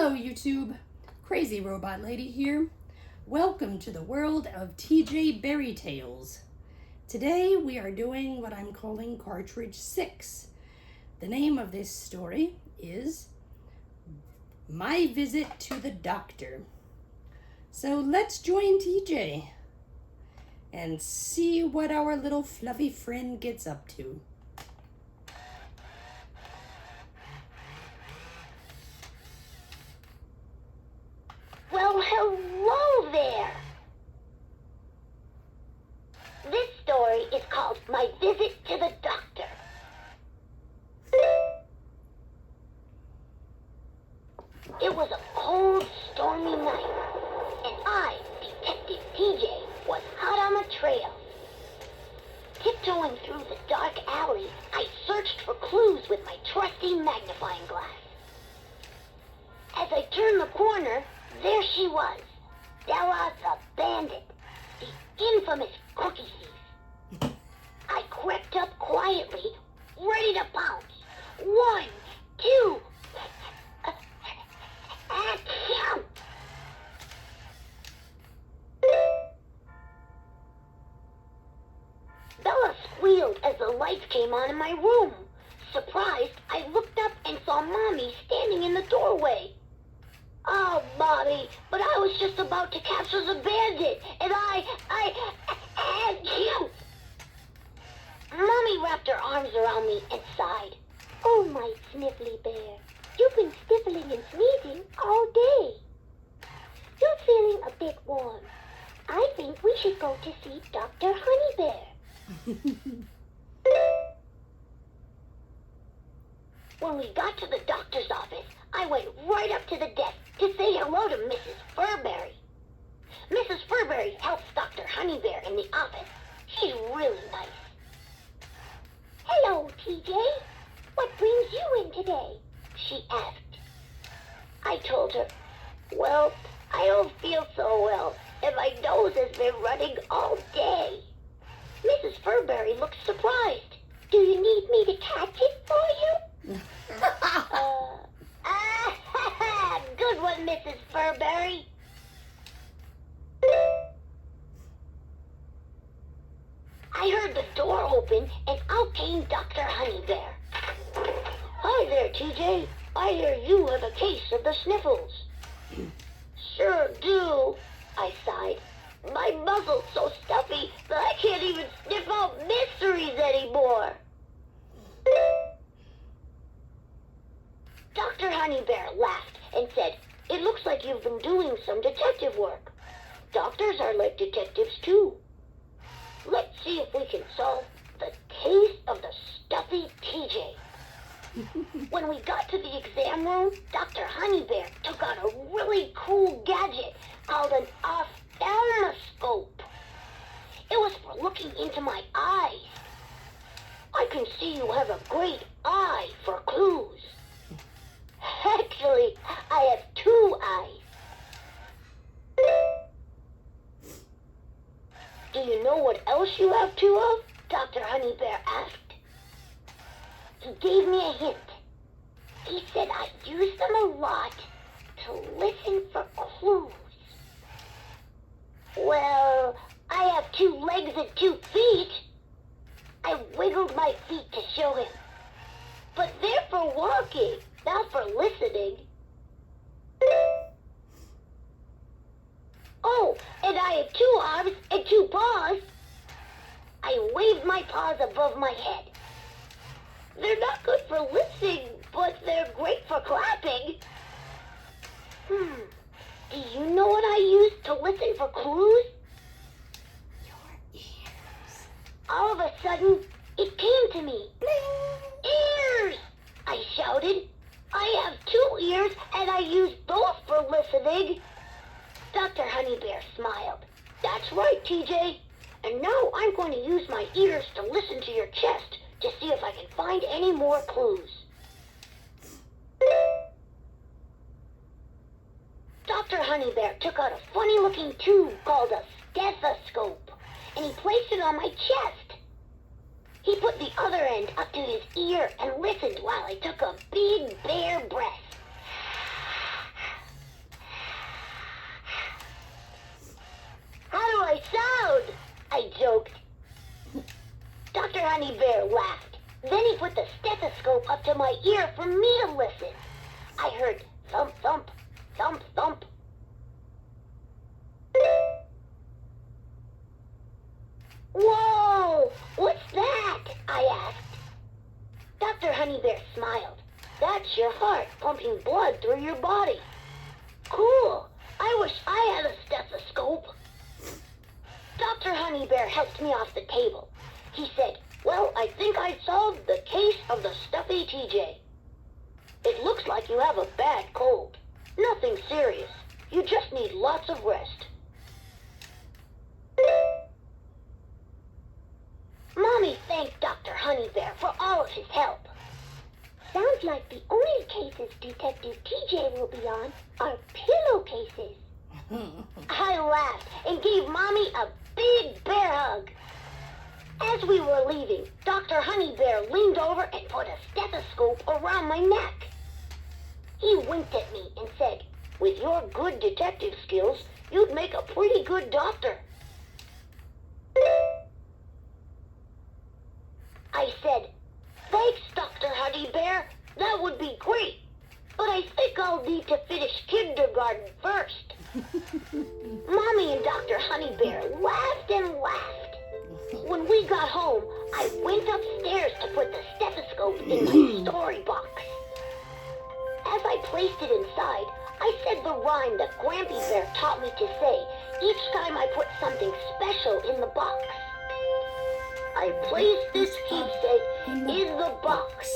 Hello YouTube, Crazy Robot Lady here. Welcome to the world of TJ Barytales. Today we are doing what I'm calling Cartridge 6. The name of this story is My Visit to the Doctor. So let's join TJ and see what our little fluffy friend gets up to. Well, hello there! This story is called My Visit to the Doctor. It was a cold, stormy night, and I, Detective TJ, was out on the trail. Tiptoeing through the dark alley, I searched for clues with my trusty magnifying glass. As I turned the corner, there she was, Della the Bandit, the infamous cookie thief. I crept up quietly, ready to pounce. 1, 2, achoo! Bella squealed as the lights came on in my room. Surprised, I looked up and saw Mommy standing in the doorway. Oh, Mommy, but I was just about to capture the bandit, and achoo! Mommy wrapped her arms around me and sighed. Oh, my sniffly bear, you've been sniffling and sneezing all day. You're feeling a bit warm. I think we should go to see Dr. Honeybear. When we got to the doctor's office, I went right up to the desk to say hello to Mrs. Furberry. Mrs. Furberry helps Dr. Honeybear in the office. She's really nice. Hello, TJ. What brings you in today? She asked. I told her, well, I don't feel so well, and my nose has been running all day. Mrs. Furberry looked surprised. Do you need me to catch it for you? Good one, Mrs. Furberry. I heard the door open, and out came Dr. Honeybear. Hi there, TJ. I hear you have a case of the sniffles. Sure do, I sighed. My muzzle's so stuffy that I can't even sniff out mysteries anymore. Dr. Honeybear laughed and said, it looks like you've been doing some detective work. Doctors are like detectives too. Let's see if we can solve the case of the stuffy TJ. When we got to the exam room, Dr. Honeybear took out a really cool gadget called an ophthalmoscope. It was for looking into my eyes. I can see you have a great eye for clues. Actually, I have 2 eyes. Do you know what else you have 2 of? Dr. Honeybear asked. He gave me a hint. He said I use them a lot to listen for clues. Well, I have 2 legs and 2 feet. I wiggled my feet to show him. But they're for walking, not for listening. Oh, and I have 2 arms and 2 paws. I waved my paws above my head. They're not good for listening, but they're great for clapping. Do you know what I use to listen for clues? Your ears. All of a sudden, it came to me. Bling! Ears! I shouted. I have 2 ears, and I use both for listening. Dr. Honeybear smiled. That's right, TJ. And now I'm going to use my ears to listen to your chest to see if I can find any more clues. Dr. Honeybear took out a funny-looking tube called a stethoscope, and he placed it on my chest. He put the other end up to his ear and listened while I took a big bear breath. Honeybear laughed. Then he put the stethoscope up to my ear for me to listen. I heard thump, thump, thump, thump. Whoa! What's that? I asked. Dr. Honeybear smiled. That's your heart pumping blood through your body. Cool. I wish I had a stethoscope. Dr. Honeybear helped me off the table. He said, well, I think I solved the case of the stuffy TJ. It looks like you have a bad cold. Nothing serious. You just need lots of rest. Mommy thanked Dr. Honeybear for all of his help. Sounds like the only cases Detective TJ will be on are pillowcases. I laughed and gave Mommy a big bear hug. As we were leaving, Dr. Honeybear leaned over and put a stethoscope around my neck. He winked at me and said, with your good detective skills, you'd make a pretty good doctor. I said, thanks, Dr. Honeybear. That would be great. But I think I'll need to finish kindergarten first. Mommy and Dr. Honeybear laughed and laughed. When we got home, I went upstairs to put the stethoscope in my story box. As I placed it inside, I said the rhyme that Grampy Bear taught me to say each time I put something special in the box. I placed this keepsake in the box.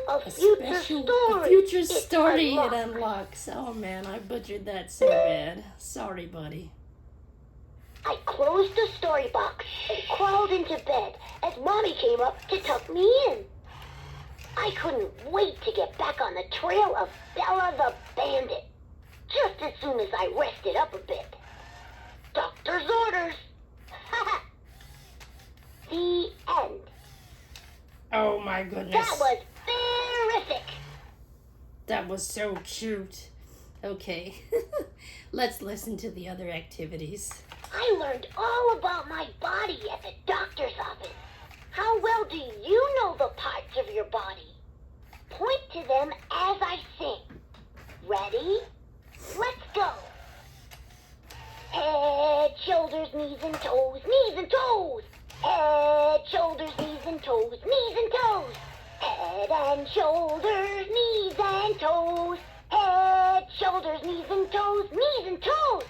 A future story it unlocks. Oh man, I butchered that so bad. Sorry, buddy. I closed the story box and crawled into bed as Mommy came up to tuck me in. I couldn't wait to get back on the trail of Bella the Bandit, just as soon as I rested up a bit. Doctor's orders. The end. Oh my goodness. That was terrific. That was so cute. Okay, let's listen to the other activities. I learned all about my body at the doctor's office. How well do you know the parts of your body? Point to them as I sing. Ready? Let's go. Head, shoulders, knees and toes, knees and toes. Head, shoulders, knees and toes, knees and toes. Head and shoulders, knees and toes. Head, shoulders, knees and toes, knees and toes.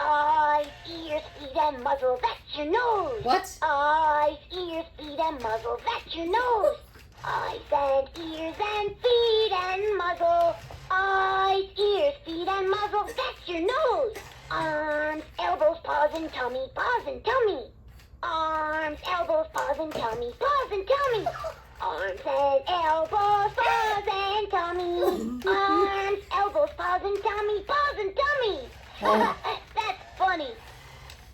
Eyes, ears, feet and muzzle, that's your nose. What? Eyes, ears, feet and muzzle, that's your nose. Eyes and ears and feet and muzzle. Eyes, ears, feet and muzzle, that's your nose. Arms, elbows, paws and tummy, paws and tummy. Arms, elbows, paws and tummy, paws and tummy. Arms and elbows, paws and tummy. Arms, elbows, paws and tummy, paws and tummy. That's funny.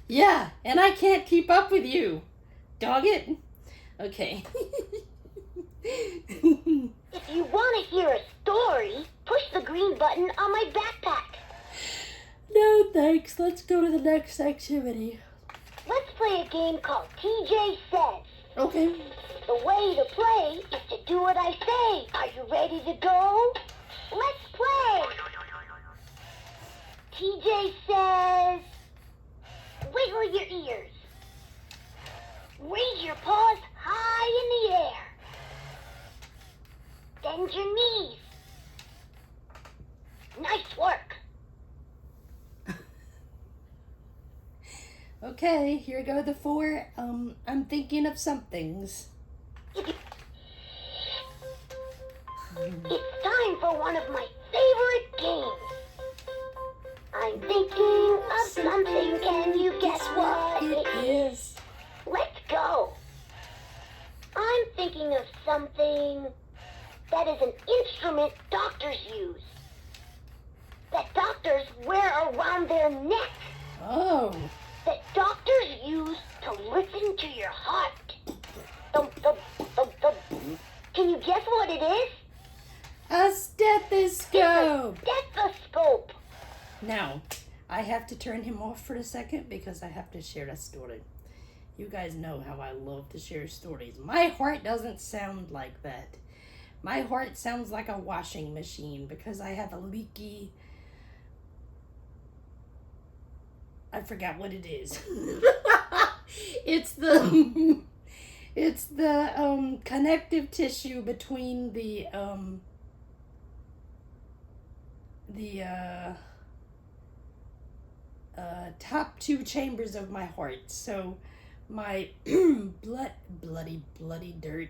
Yeah, and I can't keep up with you. Dog it. Okay. If you want to hear a story, push the green button on my backpack. No, thanks. Let's go to the next activity. Let's play a game called TJ Says. Okay. The way to play is to do what I say. Are you ready to go? Let's play. TJ says, wiggle your ears. Raise your paws high in the air. Bend your knees. Nice work. Okay, here go the four. I'm thinking of some things. It's time for one of my favorite games. I'm thinking of something. Can you guess what it is? Let's go. I'm thinking of something that is an instrument doctors use. That doctors wear around their neck. Oh. That doctors use to listen to your heart. Thump, thump, thump, thump. Can you guess what it is? A stethoscope. It's a stethoscope. Now, I have to turn him off for a second because I have to share a story. You guys know how I love to share stories. My heart doesn't sound like that. My heart sounds like a washing machine because I have a leaky... I forgot what it is. It's the... It's the connective tissue between the top two chambers of my heart. So my bloody dirt,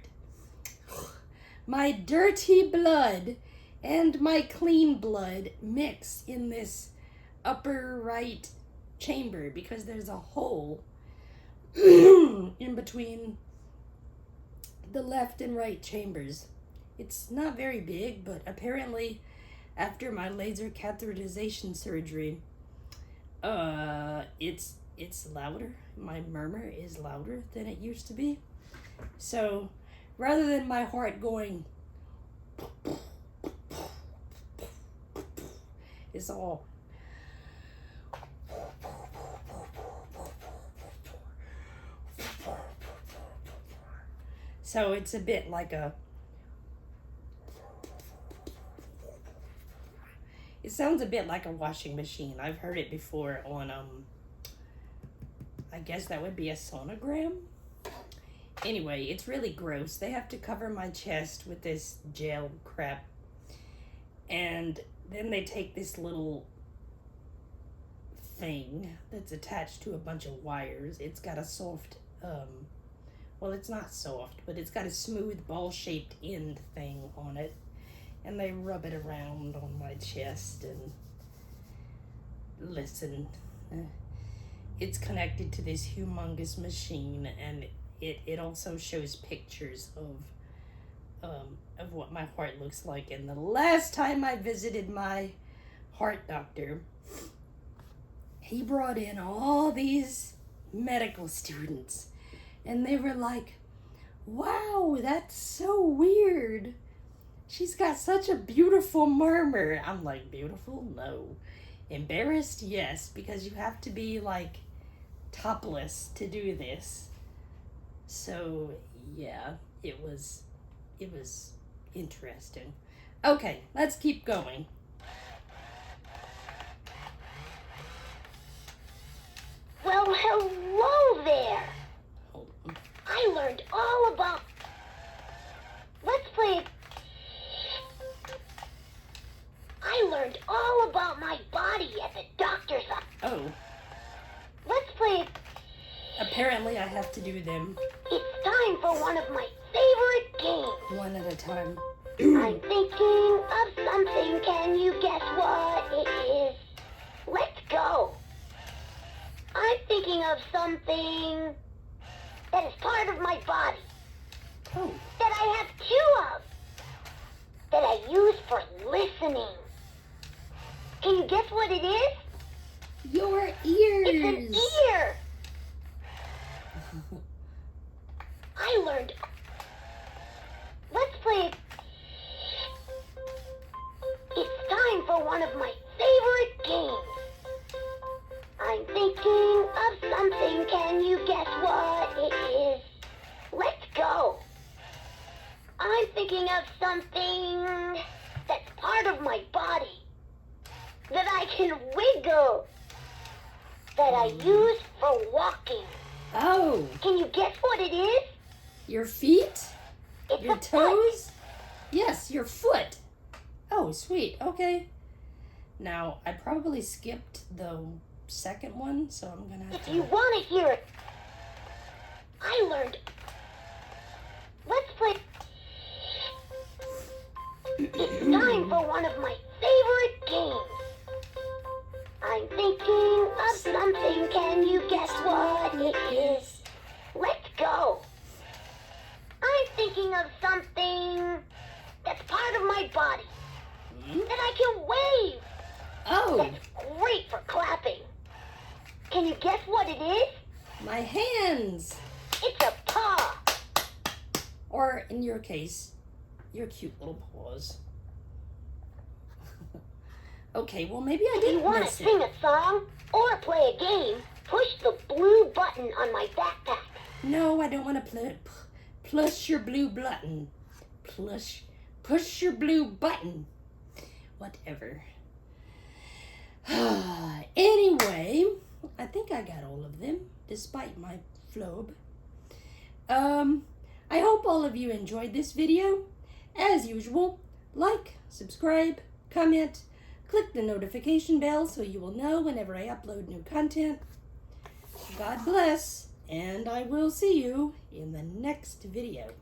my dirty blood and my clean blood mix in this upper right chamber because there's a hole in between the left and right chambers. It's not very big, but apparently after my laser catheterization surgery, it's louder. My murmur is louder than it used to be. So rather than my heart going, it's all so it's a bit like a... It sounds a bit like a washing machine. I've heard it before on, I guess that would be a sonogram. Anyway, it's really gross. They have to cover my chest with this gel crap. And then they take this little thing that's attached to a bunch of wires. It's got a soft, well, it's not soft, but it's got a smooth ball-shaped end thing on it. And they rub it around on my chest and listen. It's connected to this humongous machine, and it also shows pictures of what my heart looks like. And the last time I visited my heart doctor, he brought in all these medical students, and they were like, "Wow, that's so weird. She's got such a beautiful murmur." I'm like, beautiful? No. Embarrassed? Yes, because you have to be like topless to do this. So yeah, it was interesting. Okay, let's keep going. Well, hello there. Hold on. I learned all about... Let's play... I learned all about my body at the doctor's office. Oh, Let's play... apparently I have to do them It's time for one of my favorite games. one at a time. I'm thinking of something. Can you guess what it is? Let's go. I'm thinking of something that is part of my body, Oh, that I have two of, that I use for listening. Can you guess what it is? your ears. It's an ear. I learned... Let's play... It's time for one of my favorite games. I'm thinking of something. Can you guess what it is? Let's go. I'm thinking of something that's part of my body, that I can wiggle, that I use for walking. Oh, Can you guess what it is? your feet? It's Your a foot. toes? Yes, your foot. Oh, sweet. Okay. Now, I probably skipped the second one, so I'm gonna have If to... you want to hear it, I learned. Let's play. It's time for one of my favorite games. I'm thinking of something. Can you guess what it is? Let's go. I'm thinking of something that's part of my body, that I can wave. Oh, That's great for clapping. Can you guess what it is? my hands. It's a paw. Or, in your case, your cute little paws. Okay, well, maybe I If you didn't want to miss sing it. a song or play a game, push the blue button on my backpack. No, I don't want to push your blue button. Push your blue button. Whatever. Anyway, I think I got all of them, despite my flobe. I hope all of you enjoyed this video. As usual, like, subscribe, comment, click the notification bell so you will know whenever I upload new content. God bless, and I will see you in the next video.